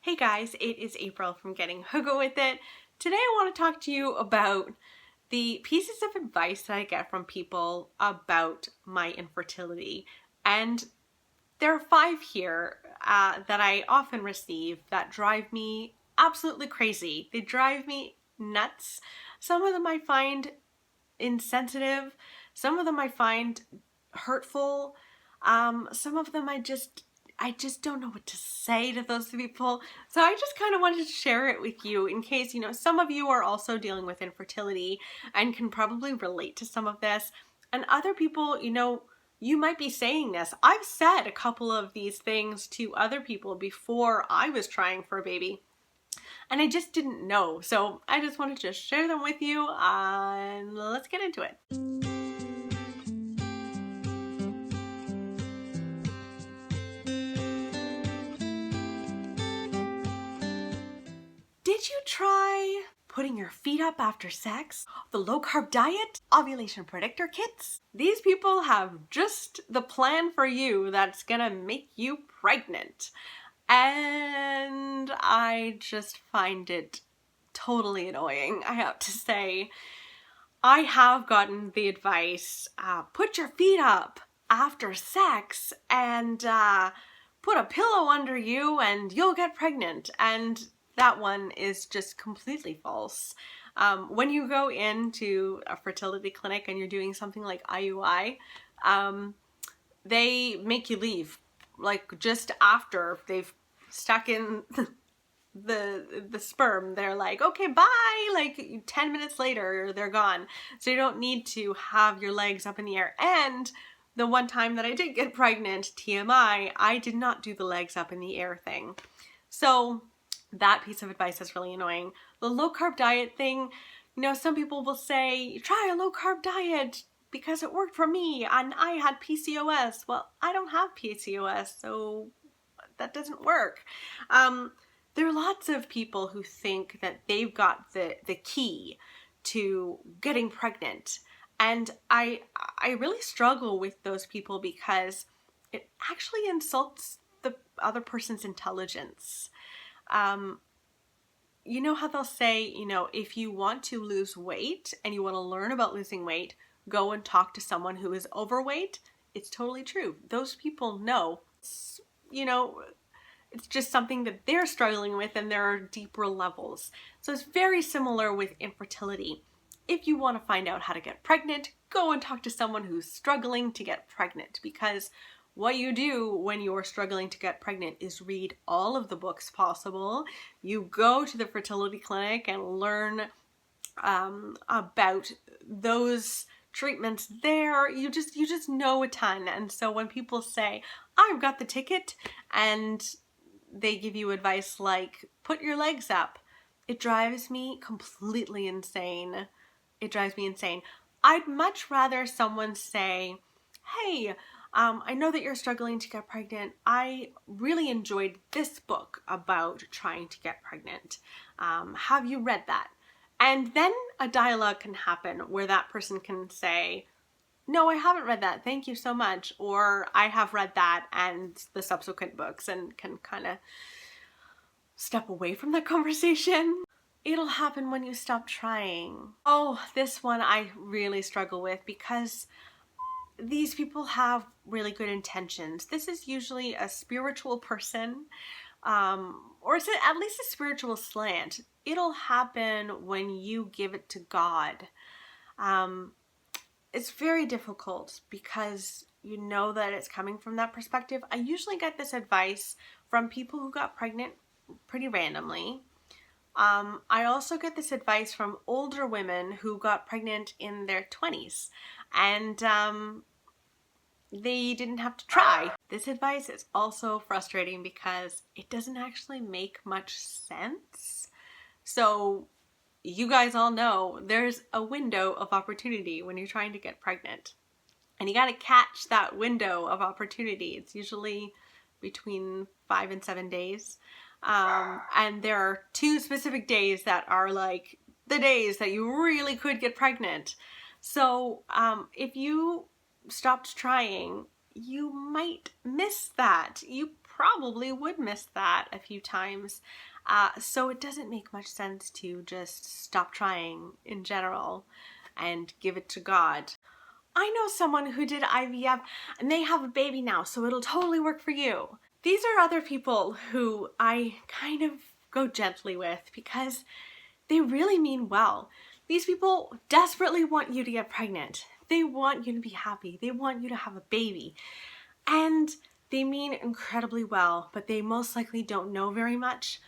Hey guys, it is April from Getting Huggo With It. Today I want to talk to you about the pieces of advice that I get from people about my infertility. And there are 5 here that I often receive that drive me absolutely crazy. They drive me nuts. Some of them I find insensitive. Some of them I find hurtful. Some of them I just don't know what to say to those people. So I just kind of wanted to share it with you in case, some of you are also dealing with infertility and can probably relate to some of this. And other people, you might be saying this. I've said a couple of these things to other people before I was trying for a baby. And I just didn't know. So I just wanted to share them with you and let's get into it. Did you try putting your feet up after sex? The low-carb diet? Ovulation predictor kits? These people have just the plan for you that's gonna make you pregnant. And I just find it totally annoying, I have to say. I have gotten the advice, put your feet up after sex and put a pillow under you and you'll get pregnant. And that one is just completely false. When you go into a fertility clinic and you're doing something like IUI, they make you leave, like just after they've stuck in the sperm. They're like, okay, bye, like 10 minutes later they're gone. So you don't need to have your legs up in the air. And the one time that I did get pregnant, TMI, I did not do the legs up in the air thing. So that piece of advice is really annoying. The low carb diet thing, some people will say, try a low carb diet because it worked for me and I had PCOS. Well, I don't have PCOS, so that doesn't work. There are lots of people who think that they've got the key to getting pregnant. And I really struggle with those people because it actually insults the other person's intelligence. You know how they'll say, if you want to lose weight and you want to learn about losing weight, go and talk to someone who is overweight. It's totally true. Those people know. It's just something that they're struggling with and there are deeper levels. So it's very similar with infertility. If you want to find out how to get pregnant, go and talk to someone who's struggling to get pregnant, because what you do when you're struggling to get pregnant is read all of the books possible. You go to the fertility clinic and learn about those treatments there. You just know a ton. And so when people say, I've got the ticket, and they give you advice like, put your legs up, it drives me completely insane. It drives me insane. I'd much rather someone say, hey, I know that you're struggling to get pregnant. I really enjoyed this book about trying to get pregnant. Have you read that? And then a dialogue can happen where that person can say, no, I haven't read that. Thank you so much. Or I have read that and the subsequent books, and can kind of step away from that conversation. It'll happen when you stop trying. Oh, this one I really struggle with because these people have really good intentions. This is usually a spiritual person, or is it at least a spiritual slant. It'll happen when you give it to God. It's very difficult because you know that it's coming from that perspective. I usually get this advice from people who got pregnant pretty randomly. I also get this advice from older women who got pregnant in their 20s and they didn't have to try. This advice is also frustrating because it doesn't actually make much sense. So you guys all know there's a window of opportunity when you're trying to get pregnant. And you got to catch that window of opportunity. It's usually between 5 and 7 days. And there are 2 specific days that are like the days that you really could get pregnant. So if you stopped trying, you might miss that. You probably would miss that a few times. So it doesn't make much sense to just stop trying in general and give it to God. I know someone who did IVF and they have a baby now, so it'll totally work for you. These are other people who I kind of go gently with because they really mean well. These people desperately want you to get pregnant. They want you to be happy. They want you to have a baby. And they mean incredibly well, but they most likely don't know very much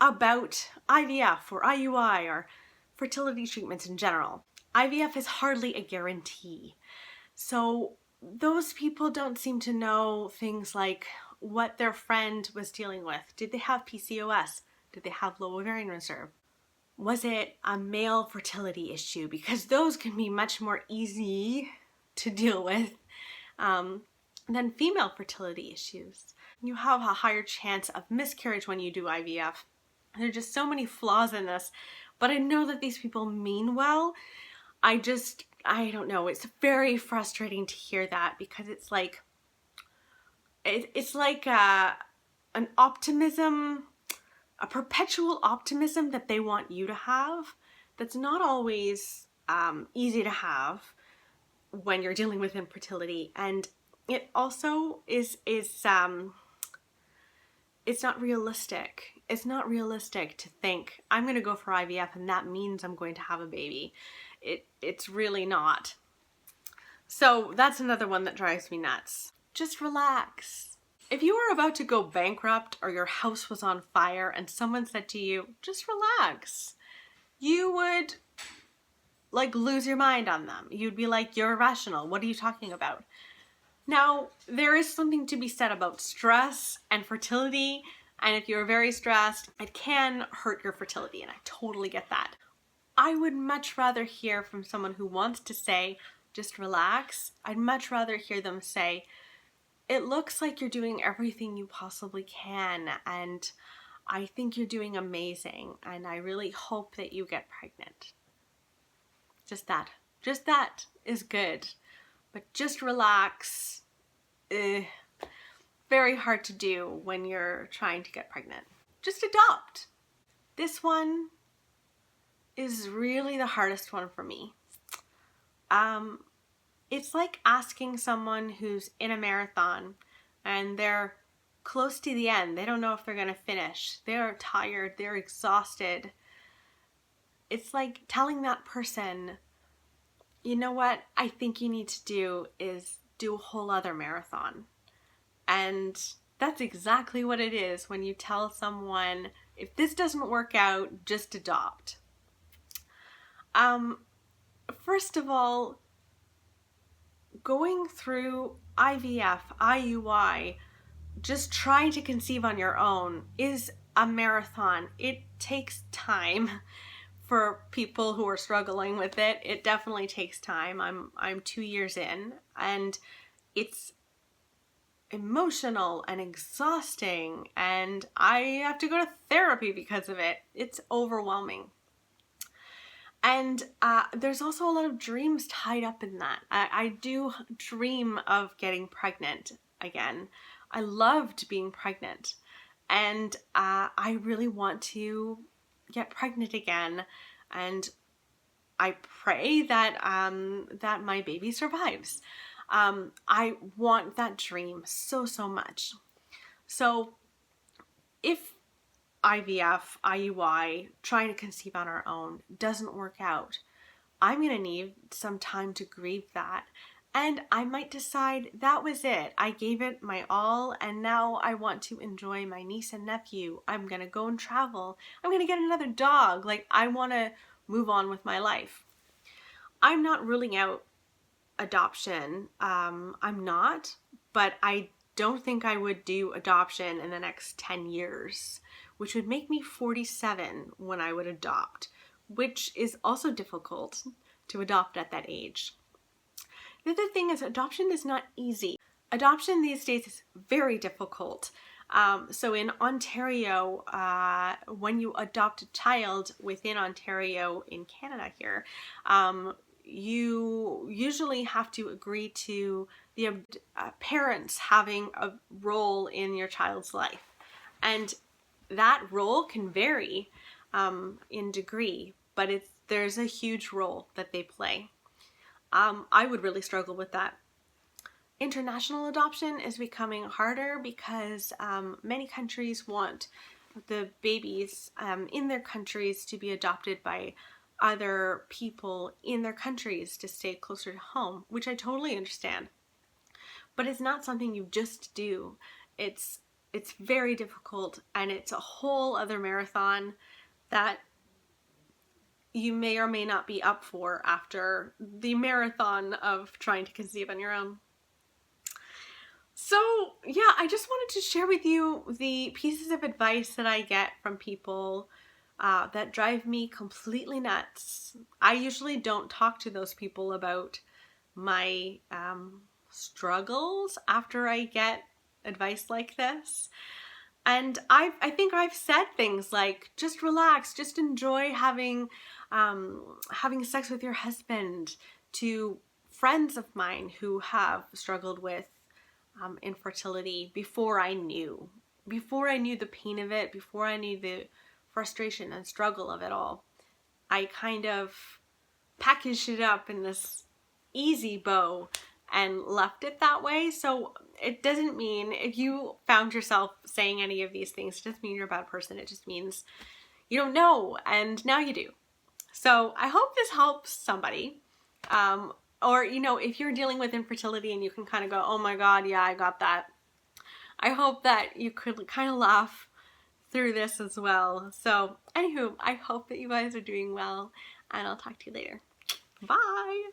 about IVF or IUI or fertility treatments in general. IVF is hardly a guarantee. So those people don't seem to know things like what their friend was dealing with. Did they have PCOS? Did they have low ovarian reserve? Was it a male fertility issue? Because those can be much more easy to deal with than female fertility issues. You have a higher chance of miscarriage when you do IVF. There are just so many flaws in this, but I know that these people mean well. I don't know, it's very frustrating to hear that because it's like an optimism, a perpetual optimism that they want you to have that's not always easy to have when you're dealing with infertility. And it also is it's not realistic. It's not realistic to think I'm going to go for IVF and that means I'm going to have a baby. It's really not. So that's another one that drives me nuts. Just relax. If you were about to go bankrupt or your house was on fire and someone said to you, just relax, you would lose your mind on them. You'd be like, you're irrational. What are you talking about? Now, there is something to be said about stress and fertility. And if you're very stressed, it can hurt your fertility. And I totally get that. I would much rather hear from someone who wants to say, just relax. I'd much rather hear them say, it looks like you're doing everything you possibly can, and I think you're doing amazing, and I really hope that you get pregnant. Just that is good. But just relax. Very hard to do when you're trying to get pregnant. Just adopt. This one is really the hardest one for me. It's like asking someone who's in a marathon and they're close to the end. They don't know if they're going to finish. They're tired. They're exhausted. It's like telling that person, you know what I think you need to do is do a whole other marathon. And that's exactly what it is when you tell someone, if this doesn't work out, just adopt. First of all, going through IVF, IUI, just trying to conceive on your own is a marathon. It takes time for people who are struggling with it. It definitely takes time. I'm 2 years in, and it's emotional and exhausting, and I have to go to therapy because of it. It's overwhelming. And there's also a lot of dreams tied up in that. I do dream of getting pregnant again. I loved being pregnant. And I really want to get pregnant again. And I pray that that my baby survives. I want that dream so, so much. So if IVF, IUI, trying to conceive on our own doesn't work out, I'm going to need some time to grieve that. And I might decide that was it. I gave it my all, and now I want to enjoy my niece and nephew. I'm going to go and travel. I'm going to get another dog. I want to move on with my life. I'm not ruling out adoption. I'm not, but I don't think I would do adoption in the next 10 years. Which would make me 47 when I would adopt, which is also difficult to adopt at that age. The other thing is adoption is not easy. Adoption these days is very difficult. So in Ontario, when you adopt a child within Ontario in Canada here, you usually have to agree to the parents having a role in your child's life. And that role can vary in degree, but there's a huge role that they play. I would really struggle with that. International adoption is becoming harder because many countries want the babies in their countries to be adopted by other people in their countries to stay closer to home, which I totally understand. But it's not something you just do. It's very difficult, and it's a whole other marathon that you may or may not be up for after the marathon of trying to conceive on your own. So yeah, I just wanted to share with you the pieces of advice that I get from people that drive me completely nuts. I usually don't talk to those people about my struggles after I get advice like this. And I think I've said things like, just relax, just enjoy having sex with your husband, to friends of mine who have struggled with infertility before I knew the pain of it, before I knew the frustration and struggle of it all. I kind of packaged it up in this easy bow and left it that way. So it doesn't mean, if you found yourself saying any of these things, it doesn't mean you're a bad person. It just means you don't know, and now you do. So I hope this helps somebody. Or, if you're dealing with infertility and you can kind of go, oh my God, yeah, I got that. I hope that you could kind of laugh through this as well. So anywho, I hope that you guys are doing well, and I'll talk to you later. Bye.